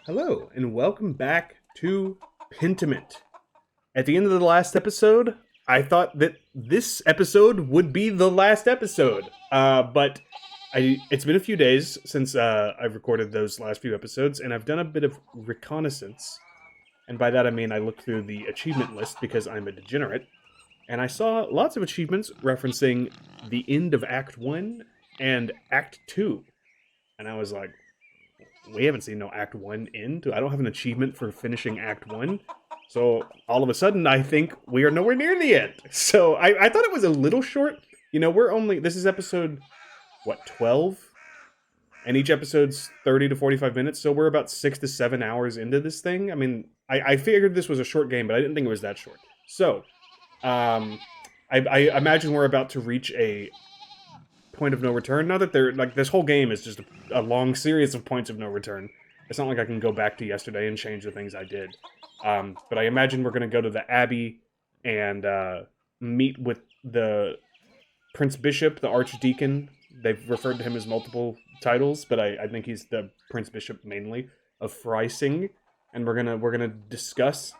Hello, and welcome back to Pentiment. At the end of the last episode, I thought that this episode would be the last episode. But it's been a few days since I've recorded those last few episodes, and I've done a bit of reconnaissance. And by that I mean I looked through the achievement list because I'm a degenerate, and I saw lots of achievements referencing the end of Act 1 and Act 2. And I was like, we haven't seen no Act 1 end. I don't have an achievement for finishing Act 1. So all of a sudden, I think we are nowhere near the end. So I thought it was a little short. You know, this is episode, what, 12? And each episode's 30 to 45 minutes. So we're about 6 to 7 hours into this thing. I mean, I figured this was a short game, but I didn't think it was that short. So, I imagine we're about to reach a point of no return. Not that this whole game is just a long series of points of no return. It's not like I can go back to yesterday and change the things I did. But I imagine we're going to go to the Abbey and meet with the Prince Bishop, the Archdeacon. They've referred to him as multiple titles, but I think he's the Prince Bishop mainly of Freising, and we're gonna discuss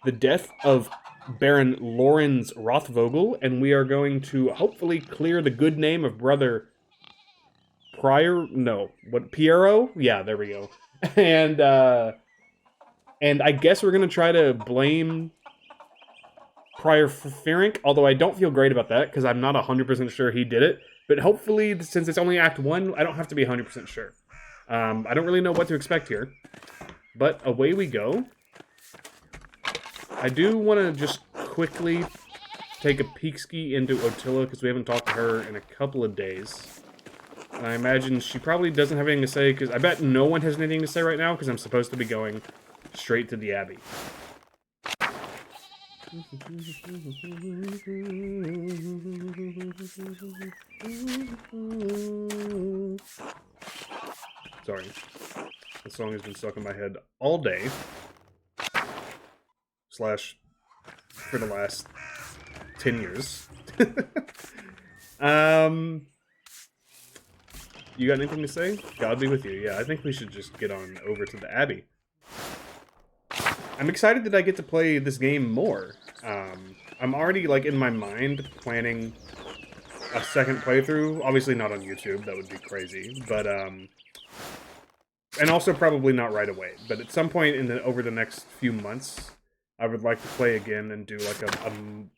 the death of Baron Lorenz Rothvogel, and we are going to hopefully clear the good name of Brother Piero? Yeah, there we go. And I guess we're gonna try to blame Prior Ferenc, although I don't feel great about that, because I'm not 100% sure he did it. But hopefully, since it's only Act 1, I don't have to be 100% sure. I don't really know what to expect here. But away we go. I do want to just quickly take a peek ski into Otilla, because we haven't talked to her in a couple of days. And I imagine she probably doesn't have anything to say, because I bet no one has anything to say right now, because I'm supposed to be going straight to the Abbey. Sorry. The song has been stuck in my head all day. Slash for the last 10 years. You got anything to say? God be with you. Yeah, I think we should just get on over to the Abbey. I'm excited that I get to play this game more. I'm already, in my mind, planning a second playthrough. Obviously not on YouTube, that would be crazy. But, and also probably not right away. But at some point over the next few months, I would like to play again and do, a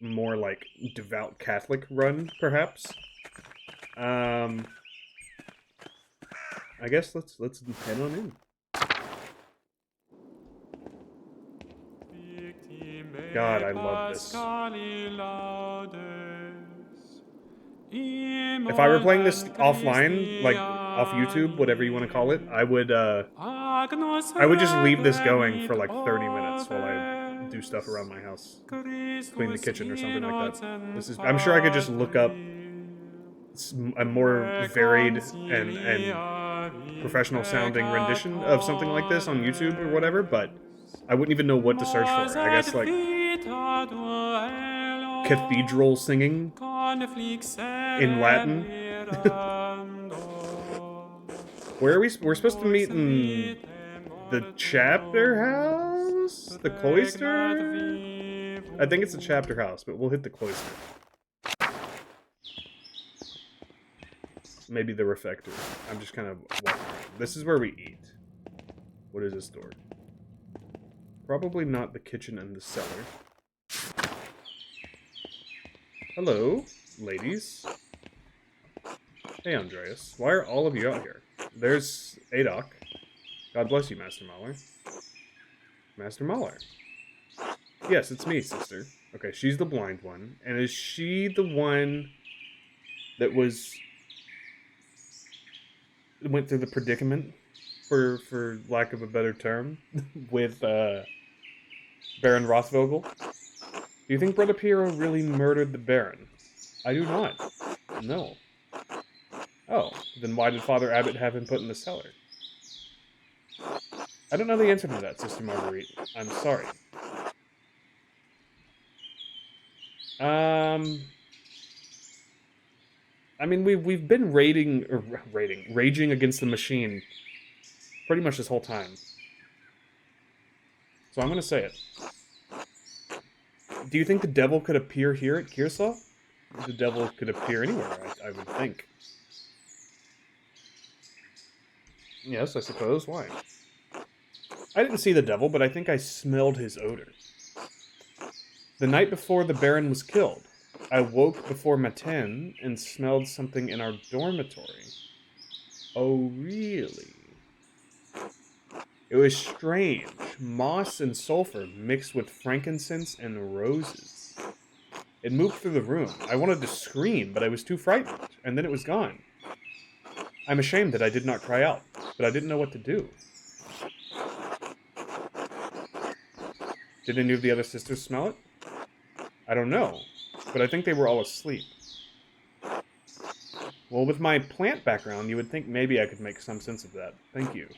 more, devout Catholic run, perhaps. I guess let's head on in. God, I love this. If I were playing this offline, off YouTube, whatever you want to call it, I would just leave this going for 30 minutes while I do stuff around my house, clean the kitchen or something like that. I'm sure I could just look up a more varied and professional sounding rendition of something like this on YouTube or whatever, but I wouldn't even know what to search for. I guess cathedral singing in Latin. Where are we? We're supposed to meet in the chapter house? The cloister? I think it's the chapter house, but we'll hit the cloister. Maybe the refectory. I'm just kind of walking. This is where we eat. What is this door? Probably not the kitchen and the cellar. Hello, ladies. Hey, Andreas. Why are all of you out here? There's Adok. God bless you, Master Mahler. Master Mahler. Yes, it's me, sister. Okay, she's the blind one. And is she the one that went through the predicament, for lack of a better term, with Baron Rothvogel? Do you think Brother Piero really murdered the Baron? I do not. No. Oh, then why did Father Abbot have him put in the cellar? I don't know the answer to that, Sister Marguerite. I'm sorry. I mean, we've been raging against the machine pretty much this whole time. So I'm going to say it. Do you think the devil could appear here at Kearsaw? The devil could appear anywhere, I would think. Yes, I suppose. Why? I didn't see the devil, but I think I smelled his odor. The night before the Baron was killed, I woke before Matin and smelled something in our dormitory. Oh, really? It was strange. Moss and sulfur mixed with frankincense and roses. It moved through the room. I wanted to scream, but I was too frightened, and then it was gone. I'm ashamed that I did not cry out, but I didn't know what to do. Did any of the other sisters smell it? I don't know, but I think they were all asleep. Well, with my plant background, you would think maybe I could make some sense of that. Thank you.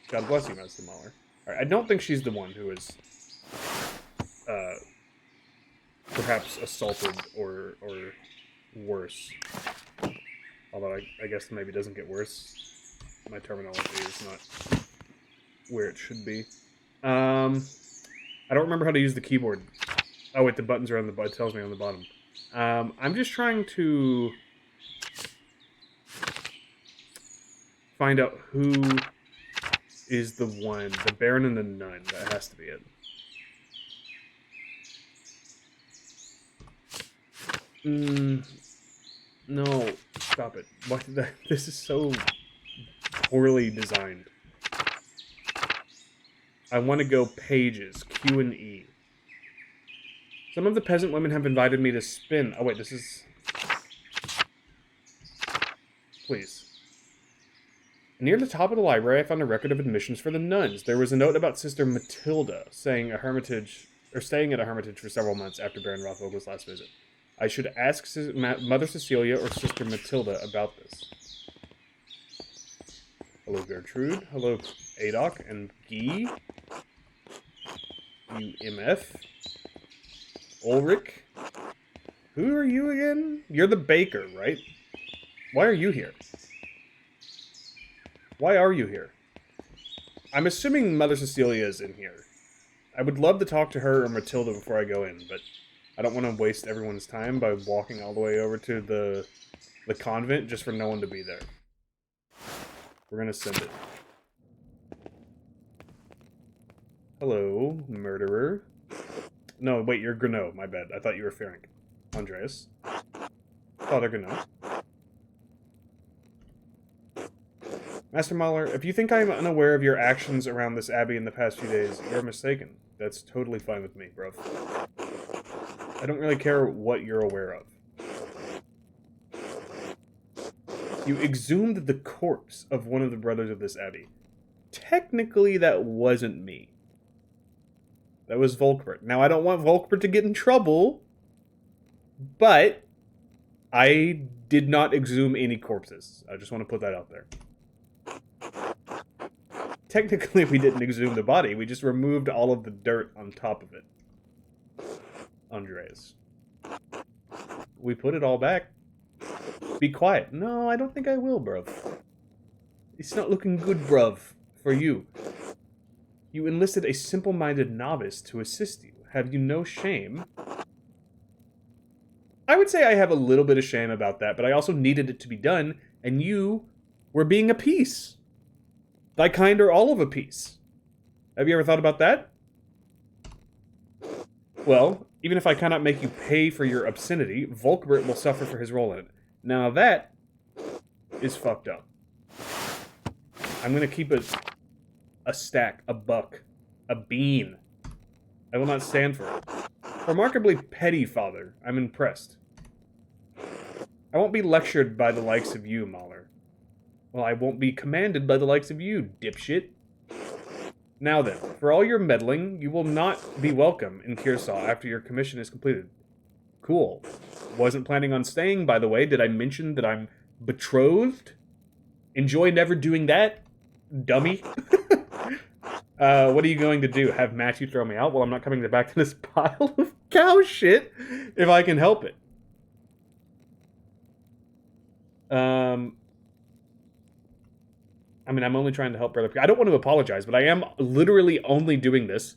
God bless you, Master Mahler. Alright, I don't think she's the one who is, perhaps assaulted or worse. Although I guess maybe it doesn't get worse. My terminology is not where it should be. I don't remember how to use the keyboard. Oh wait, the buttons are on the. It tells me on the bottom. I'm just trying to find out who is the one, the Baron and the Nun. That has to be it. No, stop it. What? This is so poorly designed. I want to go pages, Q and E. Some of the peasant women have invited me to spin. Oh wait, this is... Please. Near the top of the library, I found a record of admissions for the nuns. There was a note about Sister Matilda staying at a hermitage for several months after Baron Rothvogel's last visit. I should ask Mother Cecilia or Sister Matilda about this. Hello, Gertrude. Hello, Adok and Guy. You MF. Ulrich. Who are you again? You're the baker, right? Why are you here? Why are you here? I'm assuming Mother Cecilia is in here. I would love to talk to her or Matilda before I go in, but I don't want to waste everyone's time by walking all the way over to the convent just for no one to be there. We're gonna send it. Hello, murderer. No, wait, you're Grenot. My bad. I thought you were Ferenc. Andreas. Father Grenot. Master Mahler, if you think I am unaware of your actions around this abbey in the past few days, you're mistaken. That's totally fine with me, bro. I don't really care what you're aware of. You exhumed the corpse of one of the brothers of this abbey. Technically, that wasn't me. That was Volkbert. Now, I don't want Volkbert to get in trouble, but I did not exhume any corpses. I just want to put that out there. Technically, we didn't exhume the body. We just removed all of the dirt on top of it. Andreas. We put it all back. Be quiet. No, I don't think I will, bruv. It's not looking good, bruv, for you. You enlisted a simple-minded novice to assist you. Have you no shame? I would say I have a little bit of shame about that, but I also needed it to be done, and you were being a piece. Thy kind are all of a piece. Have you ever thought about that? Well, even if I cannot make you pay for your obscenity, Volkbert will suffer for his role in it. Now that is fucked up. I'm gonna keep a stack, a buck, a bean. I will not stand for it. Remarkably petty, father. I'm impressed. I won't be lectured by the likes of you, Mahler. Well, I won't be commanded by the likes of you, dipshit. Now then, for all your meddling, you will not be welcome in Kearsaw after your commission is completed. Cool. Wasn't planning on staying, by the way. Did I mention that I'm betrothed? Enjoy never doing that, dummy. What are you going to do? Have Matthew throw me out? Well, I'm not coming back to this pile of cow shit if I can help it. I mean, I'm only trying to help brother. I don't want to apologize, but I am literally only doing this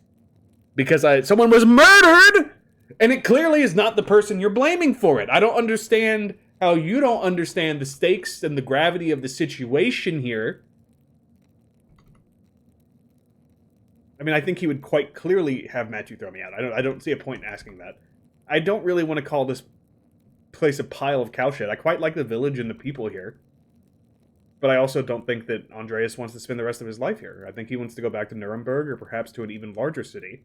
because someone was murdered, and it clearly is not the person you're blaming for it. I don't understand how you don't understand the stakes and the gravity of the situation here. I mean, I think he would quite clearly have Matthew throw me out. I don't see a point in asking that. I don't really want to call this place a pile of cow shit. I quite like the village and the people here. But I also don't think that Andreas wants to spend the rest of his life here. I think he wants to go back to Nuremberg, or perhaps to an even larger city.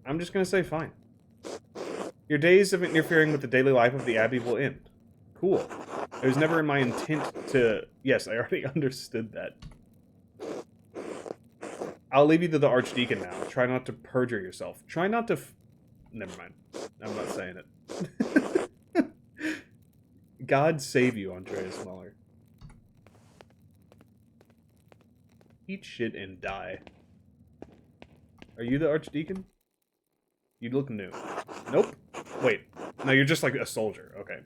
I'm just going to say fine. Your days of interfering with the daily life of the Abbey will end. Cool. It was never in my intent to... Yes, I already understood that. I'll leave you to the Archdeacon now. Try not to perjure yourself. Try not to... Never mind. I'm not saying it. God save you, Andreas Muller. Eat shit and die. Are you the Archdeacon? You look new. Nope. Wait. No, you're just like a soldier. Okay.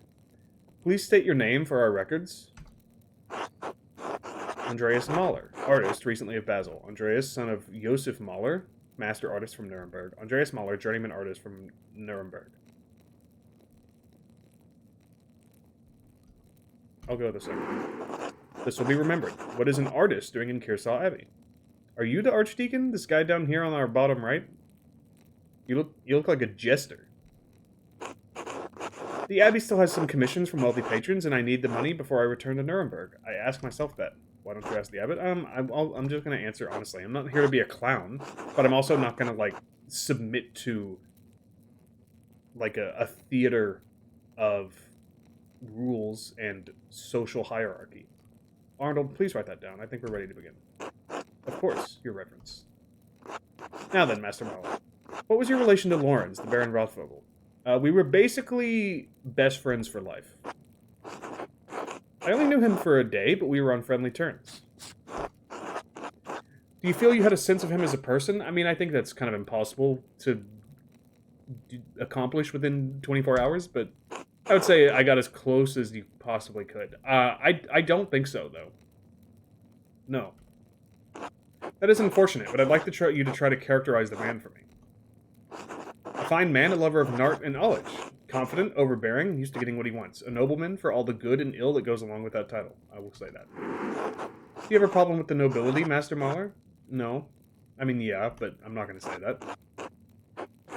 Please state your name for our records. Andreas Mahler, artist, recently of Basel. Andreas, son of Josef Mahler, master artist from Nuremberg. Andreas Mahler, journeyman artist from Nuremberg. I'll go this way. This will be remembered. What is an artist doing in Kearsall Abbey? Are you the Archdeacon? This guy down here on our bottom right? You look like a jester. The Abbey still has some commissions from wealthy patrons, and I need the money before I return to Nuremberg. I ask myself that. Why don't you ask the abbot? I'm just going to answer honestly. I'm not here to be a clown, but I'm also not going to, like, submit to, like, a theater of rules and social hierarchy. Arnold, please write that down. I think we're ready to begin. Of course, Your Reverence. Now then, Master Marlowe. What was your relation to Lorenz, the Baron Rothvogel? We were basically best friends for life. I only knew him for a day, but we were on friendly terms. Do you feel you had a sense of him as a person? I mean, I think that's kind of impossible to accomplish within 24 hours, but I would say I got as close as you possibly could. I don't think so, though. No. That is unfortunate, but I'd like you to try to characterize the man for me. A fine man, a lover of art and knowledge. Confident, overbearing, used to getting what he wants. A nobleman for all the good and ill that goes along with that title. I will say that. Do you have a problem with the nobility, Master Mahler? No. I mean, yeah, but I'm not going to say that.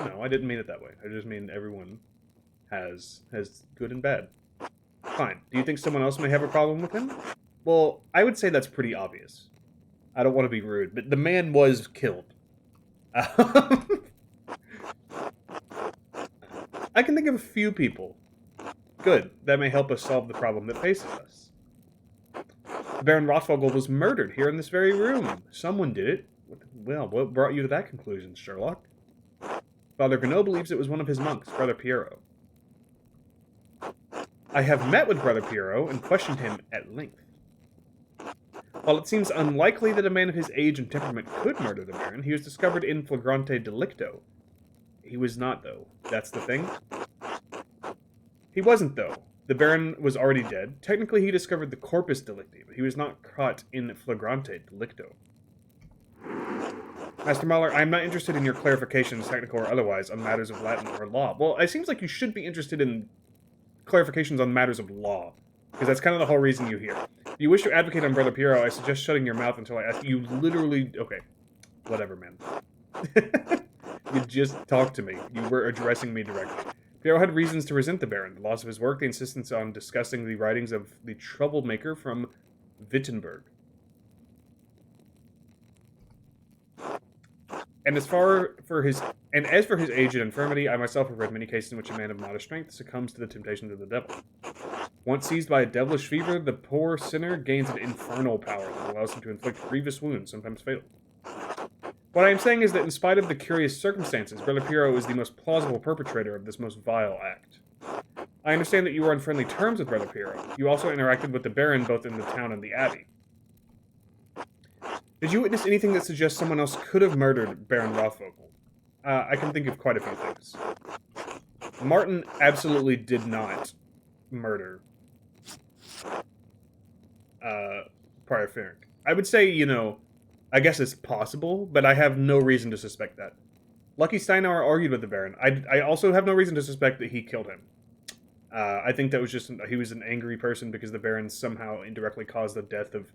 No, I didn't mean it that way. I just mean everyone has good and bad. Fine. Do you think someone else may have a problem with him? Well, I would say that's pretty obvious. I don't want to be rude, but the man was killed. I can think of a few people. Good. That may help us solve the problem that faces us. The Baron Rothvogel was murdered here in this very room. Someone did it. Well, what brought you to that conclusion, Sherlock? Father Gonneau believes it was one of his monks, Brother Pierrot. I have met with Brother Pierrot and questioned him at length. While it seems unlikely that a man of his age and temperament could murder the Baron, he was discovered in flagrante delicto. He was not, though. That's the thing. He wasn't, though. The Baron was already dead. Technically, he discovered the corpus delicti, but he was not caught in flagrante delicto. Master Mahler, I am not interested in your clarifications, technical or otherwise, on matters of Latin or law. Well, it seems like you should be interested in clarifications on matters of law, because that's kind of the whole reason you're here. If you wish to advocate on Brother Pierrot, I suggest shutting your mouth until I ask you. Literally... Okay. Whatever, man. You just talked to me. You were addressing me directly. Pierrot had reasons to resent the Baron, the loss of his work, the insistence on discussing the writings of the troublemaker from Wittenberg. As for his age and infirmity, I myself have read many cases in which a man of modest strength succumbs to the temptations of the devil. Once seized by a devilish fever, the poor sinner gains an infernal power that allows him to inflict grievous wounds, sometimes fatal. What I am saying is that in spite of the curious circumstances, Brother Pierrot is the most plausible perpetrator of this most vile act. I understand that you were on friendly terms with Brother Pierrot. You also interacted with the Baron both in the town and the Abbey. Did you witness anything that suggests someone else could have murdered Baron Rothvogel? I can think of quite a few things. Martin absolutely did not murder Prior Ferrick. I would say, I guess it's possible, but I have no reason to suspect that. Lucky Steinauer argued with the Baron. I also have no reason to suspect that he killed him. I think that was just, he was an angry person because the Baron somehow indirectly caused the death of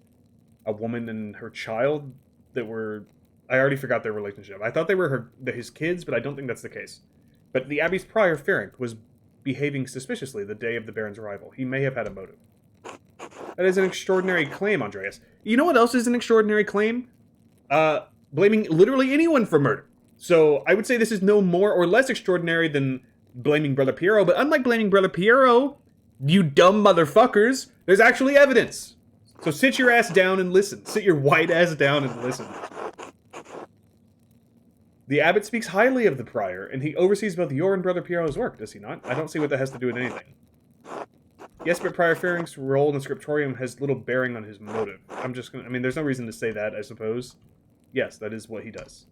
a woman and her child that were... I already forgot their relationship. I thought they were his kids, but I don't think that's the case. But the Abbey's prior, Ferenc, was behaving suspiciously the day of the Baron's arrival. He may have had a motive. That is an extraordinary claim, Andreas. You know what else is an extraordinary claim? Blaming literally anyone for murder. So I would say this is no more or less extraordinary than blaming Brother Piero, but unlike blaming Brother Piero, you dumb motherfuckers, there's actually evidence. So sit your ass down and listen. Sit your white ass down and listen. The abbot speaks highly of the prior, and he oversees both your and Brother Piero's work, does he not? I don't see what that has to do with anything. Yes, but Prior Ferenc's role in the scriptorium has little bearing on his motive. There's no reason to say that, I suppose. Yes, that is what he does.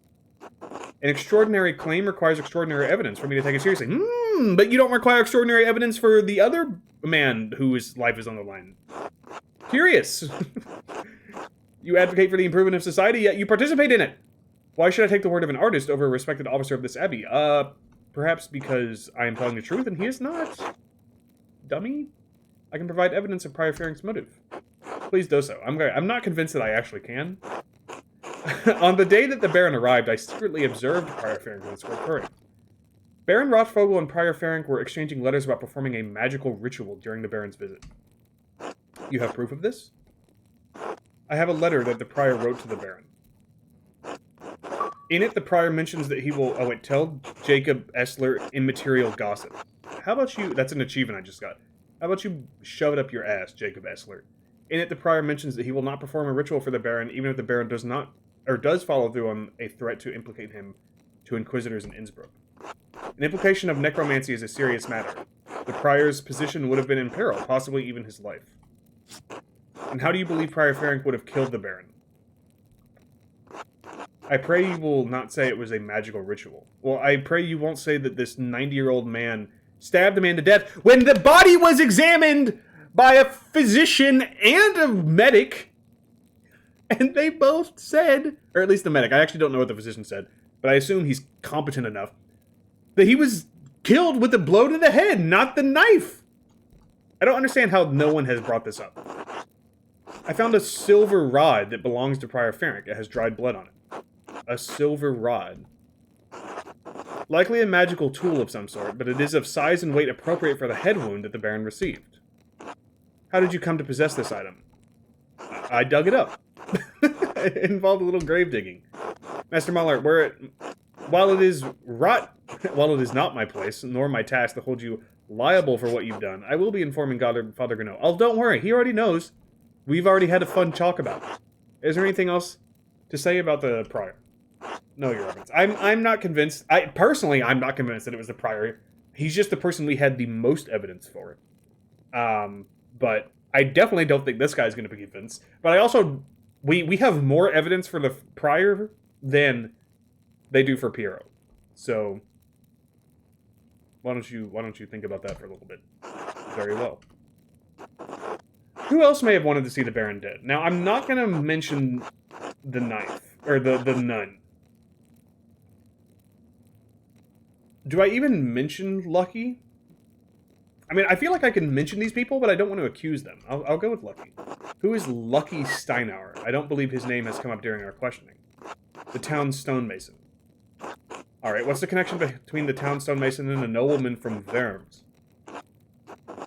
An extraordinary claim requires extraordinary evidence for me to take it seriously. But you don't require extraordinary evidence for the other man whose life is on the line. Curious. You advocate for the improvement of society, yet you participate in it. Why should I take the word of an artist over a respected officer of this abbey? Perhaps because I am telling the truth and he is not. Dummy? I can provide evidence of Prior Ferenc's motive. Please do so. I'm not convinced that I actually can. On the day that the Baron arrived, I secretly observed Prior Ferenc in the scriptorium. Baron Rothvogel and Prior Ferenc were exchanging letters about performing a magical ritual during the Baron's visit. You have proof of this? I have a letter that the Prior wrote to the Baron. In it, the Prior mentions that he will... Oh, wait. Tell Jacob Essler immaterial gossip. How about you... That's an achievement I just got. How about you shove it up your ass, Jacob Essler? In it, the Prior mentions that he will not perform a ritual for the Baron, even if the Baron does not... or does follow through on a threat to implicate him to Inquisitors in Innsbruck. An implication of necromancy is a serious matter. The Prior's position would have been in peril, possibly even his life. And how do you believe Prior Ferenc would have killed the Baron? I pray you will not say it was a magical ritual. Well, I pray you won't say that this 90-year-old man stabbed a man to death when the body was examined by a physician and a medic, and they both said, or at least the medic, I actually don't know what the physician said, but I assume he's competent enough, that he was killed with a blow to the head, not the knife. I don't understand how no one has brought this up. I found a silver rod that belongs to Prior Ferenc. It has dried blood on it. A silver rod. Likely a magical tool of some sort, but it is of size and weight appropriate for the head wound that the Baron received. How did you come to possess this item? I dug it up. It involved a little grave digging. Master Mahler, while it is not my place, nor my task to hold you liable for what you've done, I will be informing Father Gano. Oh, don't worry, he already knows. We've already had a fun talk about it. Is there anything else to say about the Prior? No, Your Reverence. I'm not convinced. I'm not convinced that it was the Prior. He's just the person we had the most evidence for. But I definitely don't think this guy's going to be convinced. But I also... We have more evidence for the Prior than they do for Piero. So... Why don't you think about that for a little bit? Very well. Who else may have wanted to see the Baron dead? Now, I'm not going to mention the knife. Or the nun. Do I even mention Lucky? I mean, I feel like I can mention these people, but I don't want to accuse them. I'll go with Lucky. Who is Lucky Steinauer? I don't believe his name has come up during our questioning. The town stonemason. Alright, what's the connection between the town stonemason and a nobleman from Worms?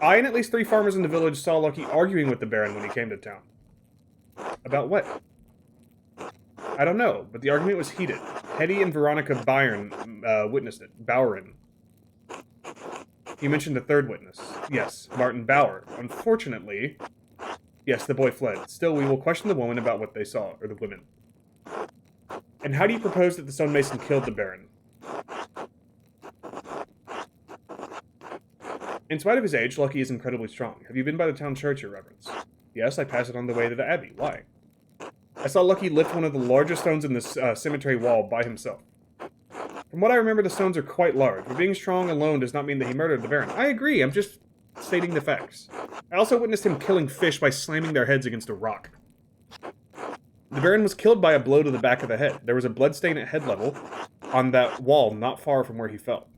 I and at least 3 farmers in the village saw Lucky arguing with the Baron when he came to town. About what? I don't know, but the argument was heated. Hetty and Veronica Byron witnessed it. Bowron. You mentioned the third witness. Yes, Martin Bauer. Unfortunately... Yes, the boy fled. Still, we will question the woman about what they saw, or the women. And how do you propose that the stonemason killed the Baron? In spite of his age, Lucky is incredibly strong. Have you been by the town church, Your Reverence? Yes, I passed it on the way to the abbey. Why? I saw Lucky lift one of the largest stones in the cemetery wall by himself. From what I remember, the stones are quite large, but being strong alone does not mean that he murdered the Baron. I agree, I'm just stating the facts. I also witnessed him killing fish by slamming their heads against a rock. The Baron was killed by a blow to the back of the head. There was a bloodstain at head level on that wall not far from where he fell.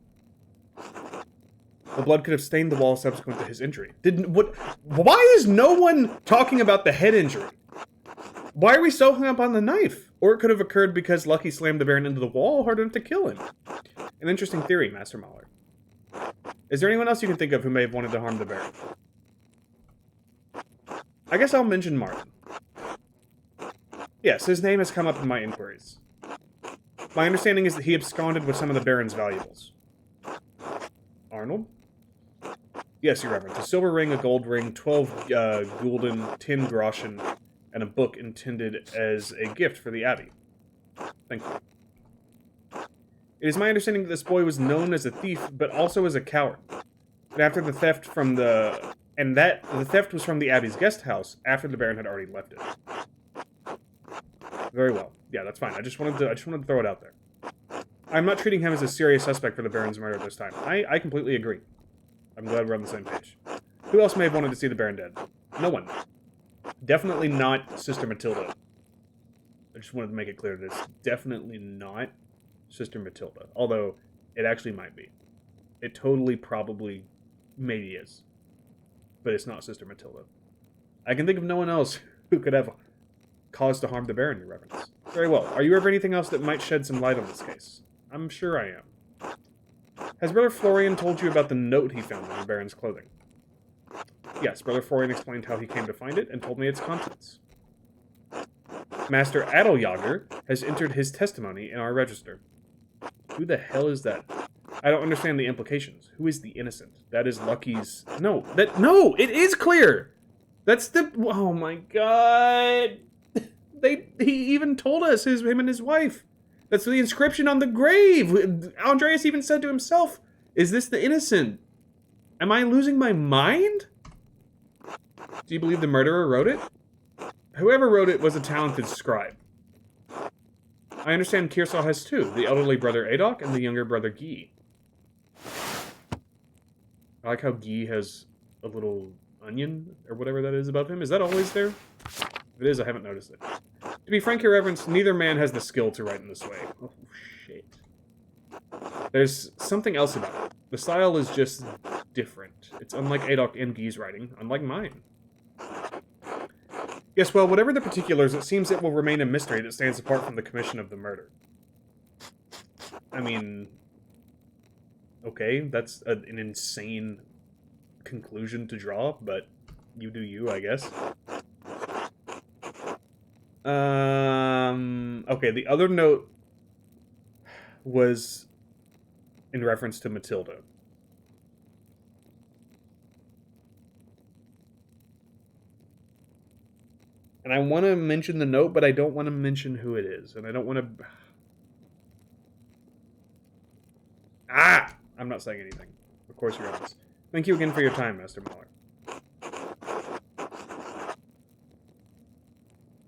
The blood could have stained the wall subsequent to his injury. Why is no one talking about the head injury? Why are we so hung up on the knife? Or it could have occurred because Lucky slammed the Baron into the wall hard enough to kill him. An interesting theory, Master Mahler. Is there anyone else you can think of who may have wanted to harm the Baron? I guess I'll mention Martin. Yes, his name has come up in my inquiries. My understanding is that he absconded with some of the Baron's valuables. Arnold? Yes, Your Reverence. A silver ring, a gold ring, 12 gulden, 10 groschen, and a book intended as a gift for the Abbey. Thank you. It is my understanding that this boy was known as a thief, but also as a coward. And after the theft from the... And that the theft was from the Abbey's guest house after the Baron had already left it. Very well. Yeah, that's fine. I just wanted to throw it out there. I'm not treating him as a serious suspect for the Baron's murder this time. I completely agree. I'm glad we're on the same page. Who else may have wanted to see the Baron dead? No one. Definitely not Sister Matilda. I just wanted to make it clear that it's definitely not Sister Matilda. Although, it actually might be. It totally, probably, maybe is. But it's not Sister Matilda. I can think of no one else who could have cause to harm the Baron, Your Reverence. Very well. Are you ever anything else that might shed some light on this case? I'm sure I am. Has Brother Florian told you about the note he found in the Baron's clothing? Yes, Brother Florian explained how he came to find it and told me its contents. Master Adeljager has entered his testimony in our register. Who the hell is that? I don't understand the implications. Who is the innocent? That is Lucky's... No, it is clear! That's the... Oh my god! He even told us, him and his wife. That's the inscription on the grave! Andreas even said to himself, is this the innocent? Am I losing my mind? Do you believe the murderer wrote it? Whoever wrote it was a talented scribe. I understand Kearsall has two, the elderly brother Adok and the younger brother Guy. I like how Guy has a little onion, or whatever that is above him. Is that always there? If it is, I haven't noticed it. To be frank, Your Reverence, neither man has the skill to write in this way. Oh, shit. There's something else about it. The style is just different. It's unlike Adok and Guy's writing, unlike mine. Yes, well, whatever the particulars, it seems it will remain a mystery that stands apart from the commission of the murder. I mean... Okay, that's an insane conclusion to draw, but you do you, I guess. Okay, the other note was in reference to Matilda. And I want to mention the note, but I don't want to mention who it is. And I don't want to... Ah! I'm not saying anything. Of course, Your Reverence. Thank you again for your time, Master Mahler.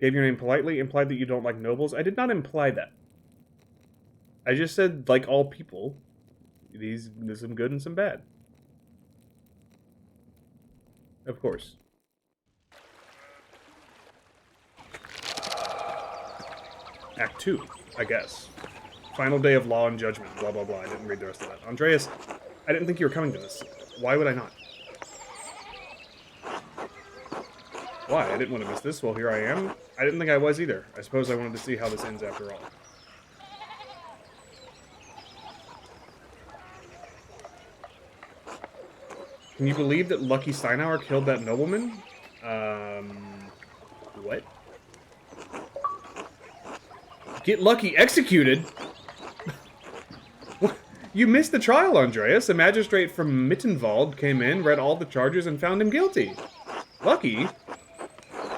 Gave your name politely, implied that you don't like nobles. I did not imply that. I just said, like all people, there's some good and some bad. Of course. Act 2, I guess. Final day of law and judgment, blah blah blah. I didn't read the rest of that. Andreas, I didn't think you were coming to this. Why would I not? Why? I didn't want to miss this. Well, here I am. I didn't think I was either. I suppose I wanted to see how this ends after all. Can you believe that Lucky Steinauer killed that nobleman? What? Get Lucky executed? You missed the trial, Andreas. A magistrate from Mittenwald came in, read all the charges, and found him guilty. Lucky?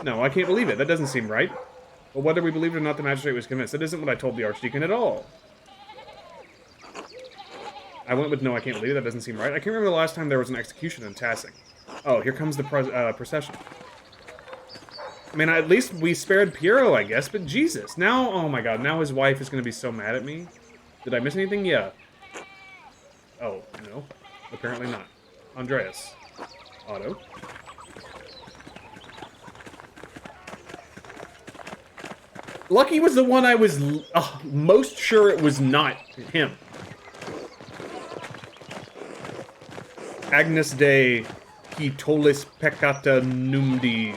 No, I can't believe it. That doesn't seem right. Well, whether we believe it or not, the magistrate was convinced. That isn't what I told the Archdeacon at all. I went with no, I can't believe it. That doesn't seem right. I can't remember the last time there was an execution in Tassing. Oh, here comes the procession. I mean, at least we spared Piero, I guess, but Jesus. Now, oh my god, now his wife is going to be so mad at me. Did I miss anything? Yeah. Oh, no. Apparently not. Andreas. Otto. Lucky was the one I was most sure it was not him. Agnus Dei Quitolis Peccata Numdi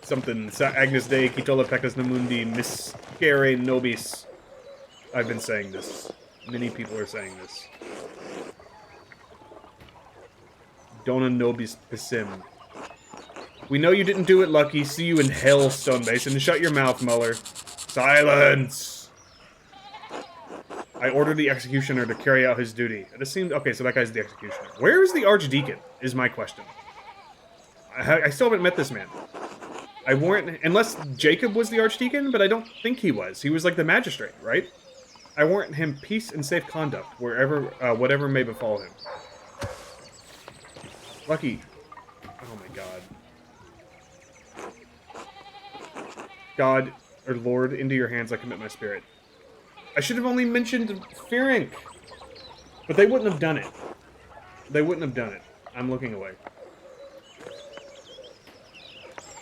something. Agnus Dei Quitola Peccata Numundi Miscere Nobis. I've been saying this. Many people are saying this. Dona Nobis Pissim. We know you didn't do it, Lucky. See you in hell, Stonemason. Shut your mouth, Muller. Silence! I ordered the executioner to carry out his duty. It seemed... Okay, so that guy's the executioner. Where is the Archdeacon, is my question. I still haven't met this man. I warrant... Unless Jacob was the Archdeacon, but I don't think he was. He was like the magistrate, right? I warrant him peace and safe conduct, wherever, whatever may befall him. Lucky. Oh my god. God, or Lord, into your hands I commit my spirit. I should have only mentioned Fearing. But they wouldn't have done it. They wouldn't have done it. I'm looking away.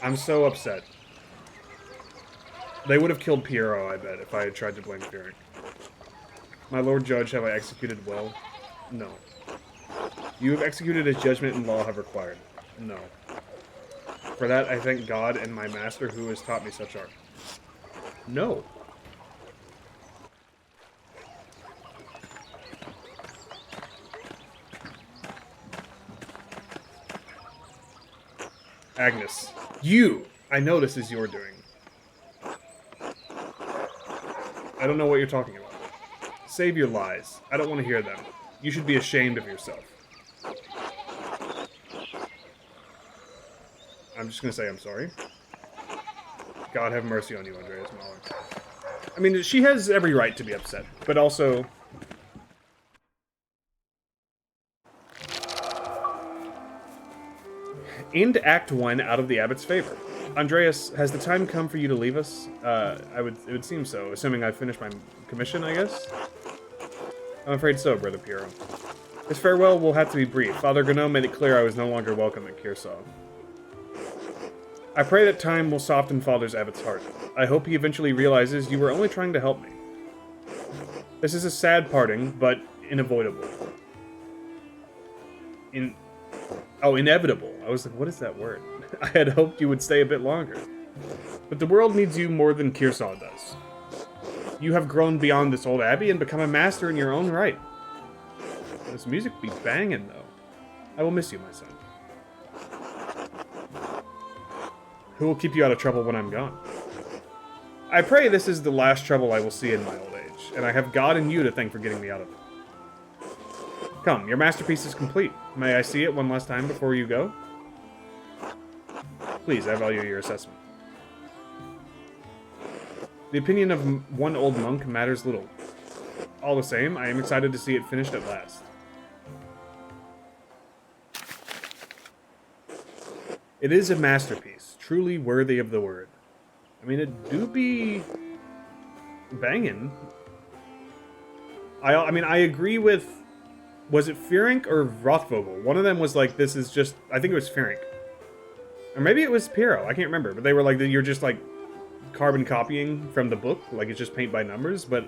I'm so upset. They would have killed Piero, I bet, if I had tried to blame Fearing. My Lord Judge, have I executed well? No. You have executed as judgment and law have required. No. For that, I thank God and my master who has taught me such art. No. Agnes. You! I know this is your doing. I don't know what you're talking about. Save your lies. I don't want to hear them. You should be ashamed of yourself. I'm just going to say I'm sorry. God have mercy on you, Andreas Mahler. I mean, she has every right to be upset, but also... End Act 1 out of the Abbot's favor. Andreas, has the time come for you to leave us? It would seem so, assuming I've finished my commission, I guess? I'm afraid so, Brother Piero. His farewell will have to be brief. Father Gnome made it clear I was no longer welcome at Kearsarge. I pray that time will soften Father's Abbot's heart. I hope he eventually realizes you were only trying to help me. This is a sad parting, but unavoidable. Inevitable. I was like, what is that word? I had hoped you would stay a bit longer. But the world needs you more than Kearsarge does. You have grown beyond this old abbey and become a master in your own right. This music be banging, though. I will miss you, my son. Who will keep you out of trouble when I'm gone? I pray this is the last trouble I will see in my old age, and I have God and you to thank for getting me out of it. Come, your masterpiece is complete. May I see it one last time before you go? Please, I value your assessment. The opinion of one old monk matters little. All the same, I am excited to see it finished at last. It is a masterpiece, truly worthy of the word. I mean, it do be banging. I mean, I agree with... Was it Fearing or Rothvogel? One of them was like, this is just... I think it was Fearing. Or maybe it was Piero. I can't remember. But they were like, you're just like carbon copying from the book. Like, it's just paint by numbers. But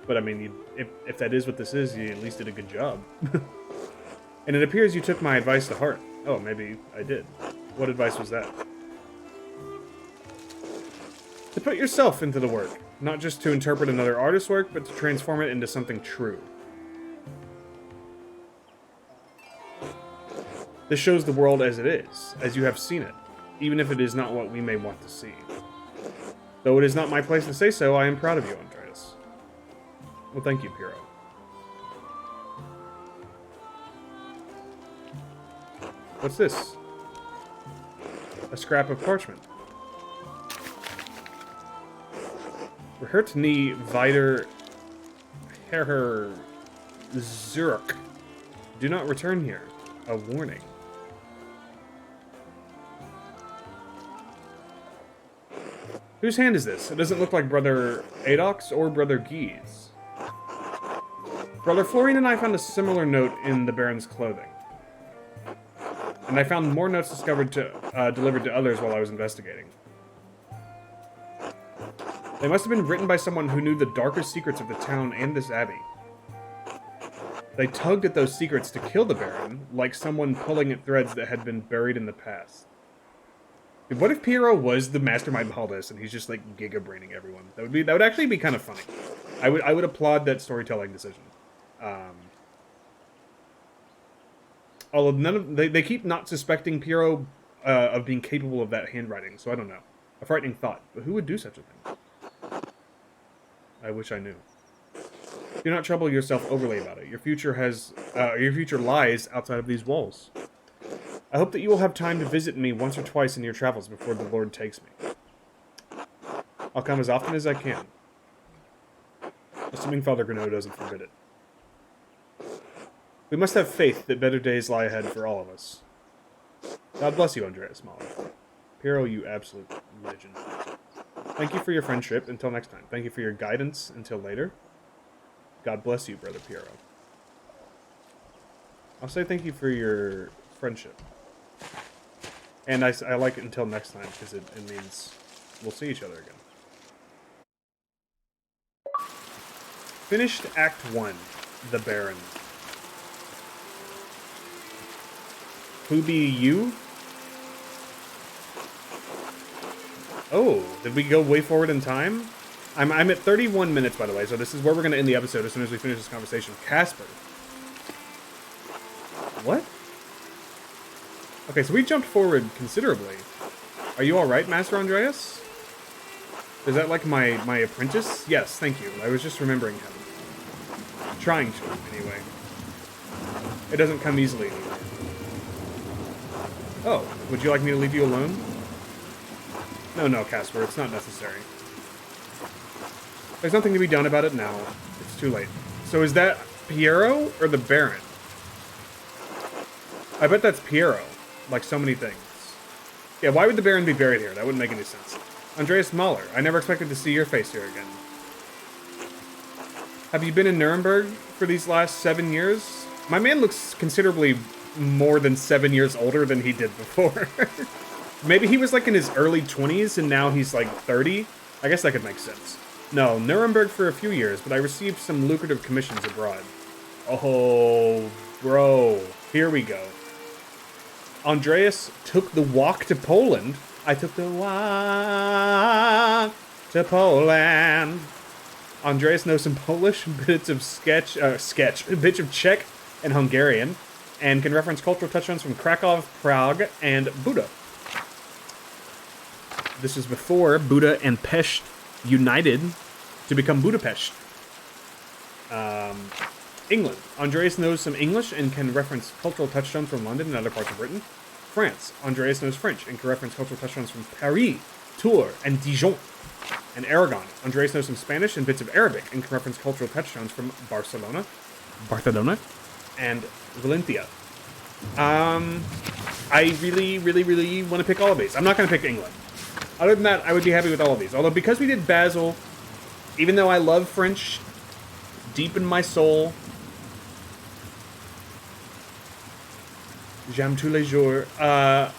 I mean, if that is what this is, you at least did a good job. And it appears you took my advice to heart. Oh, maybe I did. What advice was that? To put yourself into the work. Not just to interpret another artist's work, but to transform it into something true. This shows the world as it is, as you have seen it, even if it is not what we may want to see. Though it is not my place to say so, I am proud of you, Andreas. Well, thank you, Piero. What's this? A scrap of parchment. Verhert nie weiter Herr Zurich. Do not return here. A warning. Whose hand is this? It doesn't look like Brother Adolf's or Brother Guy's. Brother Florian and I found a similar note in the Baron's clothing. And I found more notes discovered to delivered to others while I was investigating. They must have been written by someone who knew the darkest secrets of the town and this abbey. They tugged at those secrets to kill the Baron, like someone pulling at threads that had been buried in the past. Dude, what if Piero was the mastermind behind this, and he's just like giga-braining everyone? That would actually be kind of funny. I would applaud that storytelling decision. Although they keep not suspecting Piero of being capable of that handwriting, so I don't know. A frightening thought, but who would do such a thing? I wish I knew. Do not trouble yourself overly about it. Your future lies outside of these walls. I hope that you will have time to visit me once or twice in your travels before the Lord takes me. I'll come as often as I can. Assuming Father Granot doesn't forbid it. We must have faith that better days lie ahead for all of us. God bless you, Andreas Mahler. Piero, you absolute legend. Thank you for your friendship. Until next time. Thank you for your guidance. Until later. God bless you, Brother Piero. I'll say thank you for your friendship. And I like it until next time, because it means we'll see each other again. Finished Act 1. The Baron. Who be you? Oh, did we go way forward in time? I'm at 31 minutes, by the way, so this is where we're going to end the episode as soon as we finish this conversation. Casper. What? Okay, so we jumped forward considerably. Are you alright, Master Andreas? Is that like my apprentice? Yes, thank you. I was just remembering him. Trying to, anyway. It doesn't come easily anyway. Oh, would you like me to leave you alone? No, Casper, it's not necessary. There's nothing to be done about it now. It's too late. So is that Piero or the Baron? I bet that's Piero. Like so many things. Yeah, why would the Baron be buried here? That wouldn't make any sense. Andreas Mahler, I never expected to see your face here again. Have you been in Nuremberg for these last 7 years? My man looks considerably more than 7 years older than he did before. Maybe he was like in his early 20s and now he's like 30? I guess that could make sense. No, Nuremberg for a few years, but I received some lucrative commissions abroad. Oh, bro. Here we go. Andreas took the walk to Poland. I took the walk to Poland. Andreas knows some Polish, bits of bits of Czech and Hungarian, and can reference cultural touchstones from Krakow, Prague, and Buda. This is before Buda and Pest united to become Budapest. England. Andreas knows some English and can reference cultural touchstones from London and other parts of Britain. France. Andreas knows French and can reference cultural touchstones from Paris, Tours, and Dijon. And Aragon. Andreas knows some Spanish and bits of Arabic and can reference cultural touchstones from Barcelona, and Valencia. I really, really, really want to pick all of these. I'm not going to pick England. Other than that, I would be happy with all of these. Although, because we did Basel, even though I love French deep in my soul, j'aime tous les jours, I'm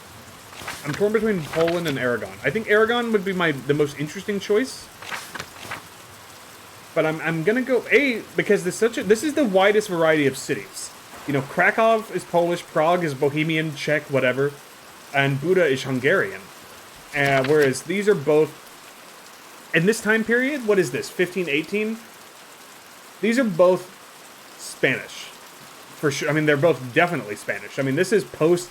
torn between Poland and Aragon. I think Aragon would be the most interesting choice. But I'm gonna go because this is the widest variety of cities. You know, Krakow is Polish, Prague is Bohemian, Czech, whatever, and Buda is Hungarian. Whereas these are both, in this time period, what is this, 1518? These are both Spanish, for sure. I mean, they're both definitely Spanish. I mean, this is post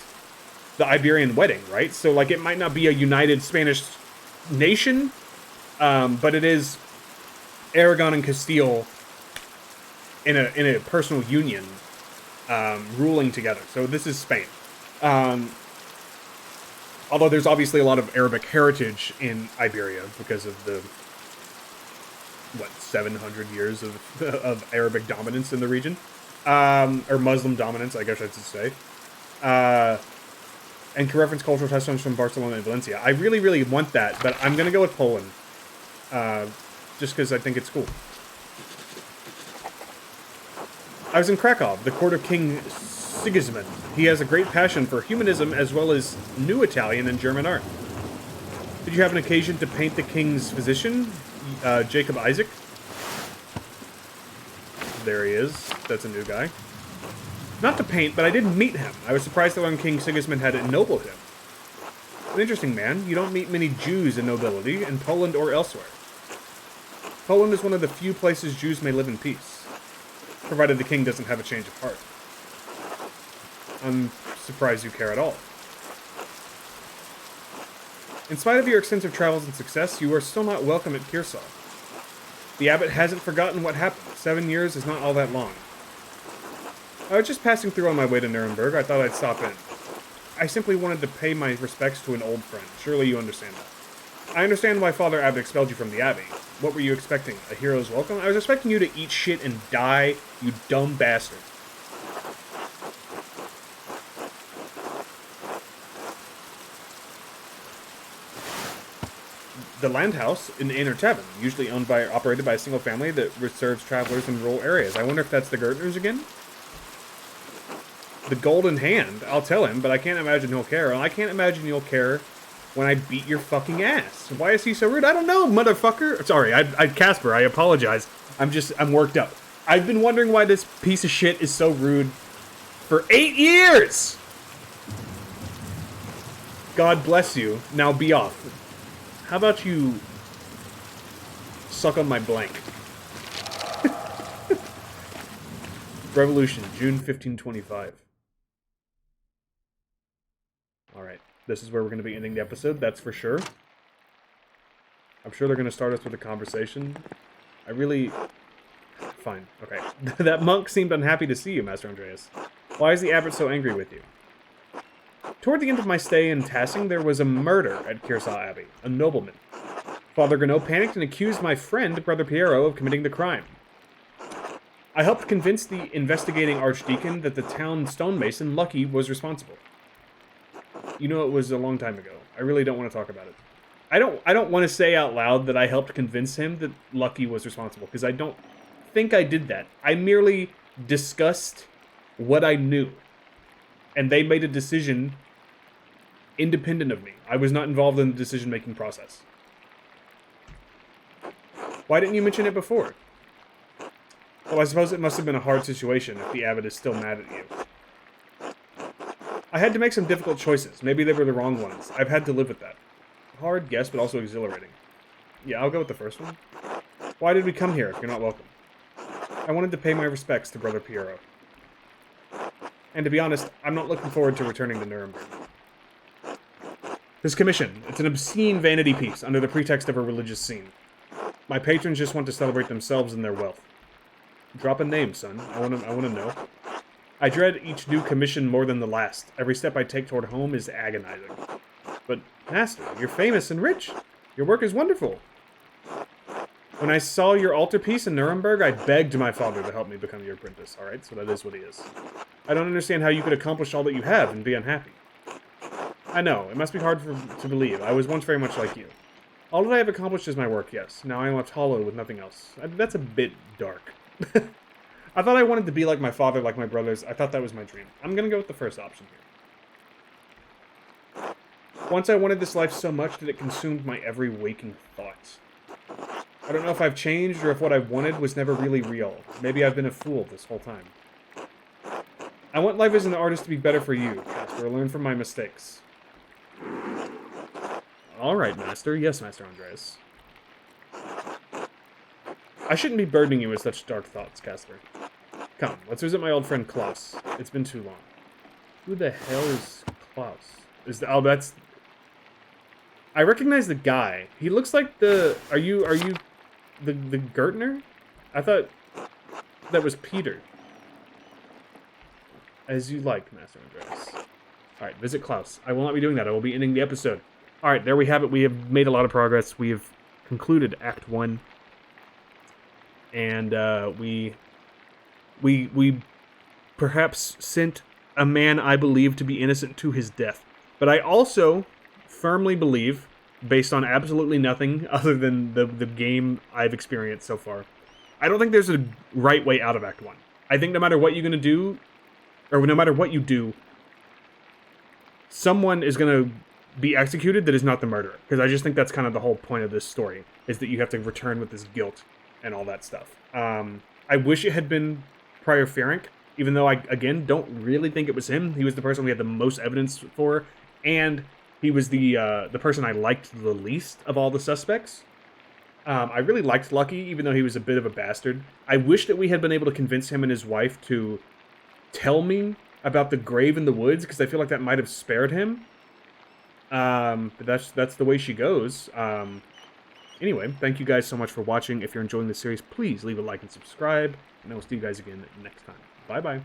the Iberian wedding, right? So, like, it might not be a united Spanish nation, but it is Aragon and Castile in a personal union, ruling together. So this is Spain. Although there's obviously a lot of Arabic heritage in Iberia because of the 700 years of Arabic dominance in the region, or Muslim dominance, I guess I should say. And can reference cultural touchstones from Barcelona and Valencia. I really, really want that, but I'm gonna go with Poland, just because I think it's cool. I was in Krakow, the court of King Sigismund. He has a great passion for humanism as well as New Italian and German art. Did you have an occasion to paint the king's physician? Jacob Isaac. There he is. That's a new guy. Not to paint, but I did meet him. I was surprised that when King Sigismund had ennobled him. An interesting man. You don't meet many Jews in nobility, in Poland or elsewhere. Poland is one of the few places Jews may live in peace, provided the king doesn't have a change of heart. I'm surprised you care at all. In spite of your extensive travels and success, you are still not welcome at Kearsarge. The abbot hasn't forgotten what happened. 7 years is not all that long. I was just passing through on my way to Nuremberg. I thought I'd stop in. I simply wanted to pay my respects to an old friend. Surely you understand that. I understand why Father Abbot expelled you from the abbey. What were you expecting? A hero's welcome? I was expecting you to eat shit and die, you dumb bastard. The Landhaus, an inn or tavern, usually owned by or operated by a single family that serves travelers in rural areas. I wonder if that's the Gertners again? The Golden Hand. I'll tell him, but I can't imagine he'll care. And I can't imagine you'll care when I beat your fucking ass. Why is he so rude? I don't know, motherfucker. Sorry, Casper, I apologize. I'm worked up. I've been wondering why this piece of shit is so rude for 8 years! God bless you. Now be off. How about you suck on my blank? Revolution, June 1525. Alright, this is where we're going to be ending the episode, that's for sure. I'm sure they're going to start us with a conversation. Fine, okay. That monk seemed unhappy to see you, Master Andreas. Why is the abbot so angry with you? Toward the end of my stay in Tassing, there was a murder at Kearsarge Abbey, a nobleman. Father Granot panicked and accused my friend, Brother Piero, of committing the crime. I helped convince the investigating archdeacon that the town stonemason, Lucky, was responsible. You know, it was a long time ago. I really don't want to talk about it. I don't want to say out loud that I helped convince him that Lucky was responsible, because I don't think I did that. I merely discussed what I knew. And they made a decision independent of me. I was not involved in the decision-making process. Why didn't you mention it before? Well, I suppose it must have been a hard situation if the abbot is still mad at you. I had to make some difficult choices. Maybe they were the wrong ones. I've had to live with that. Hard, yes, but also exhilarating. Yeah, I'll go with the first one. Why did we come here if you're not welcome? I wanted to pay my respects to Brother Piero. And to be honest, I'm not looking forward to returning to Nuremberg. This commission, it's an obscene vanity piece under the pretext of a religious scene. My patrons just want to celebrate themselves and their wealth. Drop a name, son. I want to know. I dread each new commission more than the last. Every step I take toward home is agonizing. But, Master, you're famous and rich. Your work is wonderful. When I saw your altarpiece in Nuremberg, I begged my father to help me become your apprentice. Alright, so that is what he is. I don't understand how you could accomplish all that you have and be unhappy. I know, it must be hard to believe. I was once very much like you. All that I have accomplished is my work, yes. Now I am left hollow with nothing else. That's a bit dark. I thought I wanted to be like my father, like my brothers. I thought that was my dream. I'm gonna go with the first option here. Once I wanted this life so much that it consumed my every waking thought. I don't know if I've changed or if what I wanted was never really real. Maybe I've been a fool this whole time. I want life as an artist to be better for you, Casper. Learn from my mistakes. Alright, Master. Yes, Master Andreas. I shouldn't be burdening you with such dark thoughts, Casper. Come, let's visit my old friend Klaus. It's been too long. Who the hell is Klaus? Oh, that's... I recognize the guy. He looks like the... Are you the Gertner? I thought that was Peter. As you like, Master Andreas. Alright, visit Klaus. I will not be doing that. I will be ending the episode. Alright, there we have it. We have made a lot of progress. We have concluded Act 1. And we perhaps sent a man I believe to be innocent to his death. But I also firmly believe, based on absolutely nothing other than the game I've experienced so far, I don't think there's a right way out of Act 1. I think no matter what you're going to do, or no matter what you do, someone is going to be executed that is not the murderer. Because I just think that's kind of the whole point of this story, is that you have to return with this guilt and all that stuff. I wish it had been Prior Ferenc, even though I, again, don't really think it was him. He was the person we had the most evidence for, and he was the person I liked the least of all the suspects. I really liked Lucky, even though he was a bit of a bastard. I wish that we had been able to convince him and his wife to tell me about the grave in the woods, because I feel like that might have spared him. But that's the way she goes. Anyway, thank you guys so much for watching. If you're enjoying this series, please leave a like and subscribe, and I will see you guys again next time. Bye-bye.